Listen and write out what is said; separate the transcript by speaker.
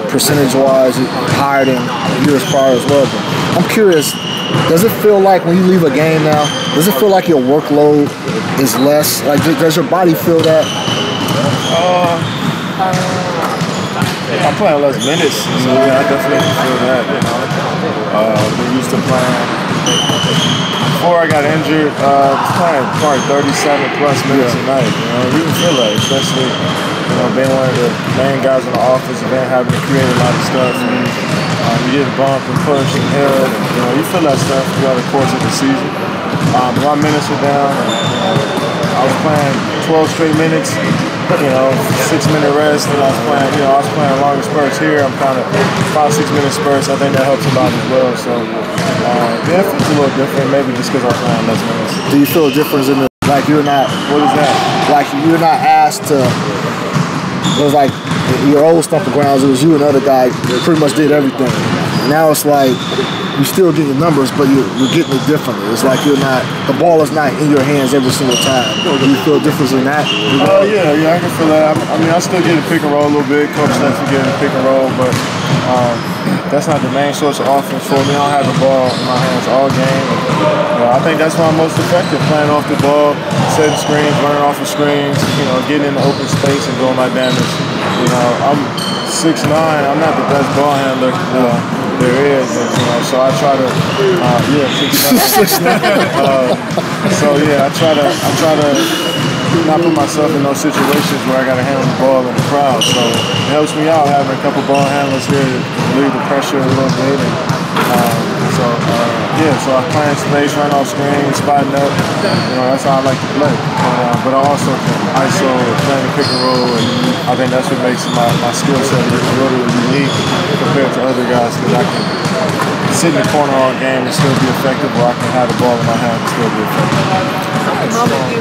Speaker 1: percentage-wise higher than years prior as well. But I'm curious, does it feel like when you leave a game now, does it feel like your workload is less? Like, does your body feel that?
Speaker 2: I'm playing less minutes, so yeah, I definitely feel that. Been used to playing. Before I got injured, I was playing probably 37 plus minutes a night. You even feel that, especially being one of the main guys in the offensive end, having to create a lot of stuff. You get bumped and pushed and held, and you feel that stuff throughout the course of the season. My minutes were down. I was playing 12 straight minutes. 6-minute rest, and I was playing longer spurts. Here I'm kind of 5-6 minute spurts. I think that helps a lot as well. So yeah, it feels a little different, maybe just because I'm playing less minutes.
Speaker 1: Do you feel a difference in the, like, you're not,
Speaker 2: what is that?
Speaker 1: Like, you're not asked to, it was like your old Stomping Grounds, it was you and the other guy that pretty much did everything. Now it's like you still get the numbers, but you're getting it differently. It's like you're not, the ball is not in your hands every single time. Do you feel a difference in that?
Speaker 2: Yeah, I can feel that. I mean, I still get a pick and roll a little bit. Coach lets me get a pick and roll, but that's not the main source of offense for me. I don't have the ball in my hands all game. I think that's why I'm most effective, playing off the ball, setting screens, running off the screens, getting in the open space and doing my damage. I'm 6'9". I'm not the best ball handler there is, so I try to, 6'9". I try to not put myself in those situations where I got to handle the ball in the crowd. So it helps me out having a couple ball handlers here to relieve the pressure a little bit. So I play in space, run off screen, spotting up. That's how I like to play. But I also can ISO, playing the pick and roll, and I think that's what makes my skill set a little unique compared to other guys, because I can sit in the corner all game and still be effective, or I can have the ball in my hand and still be effective.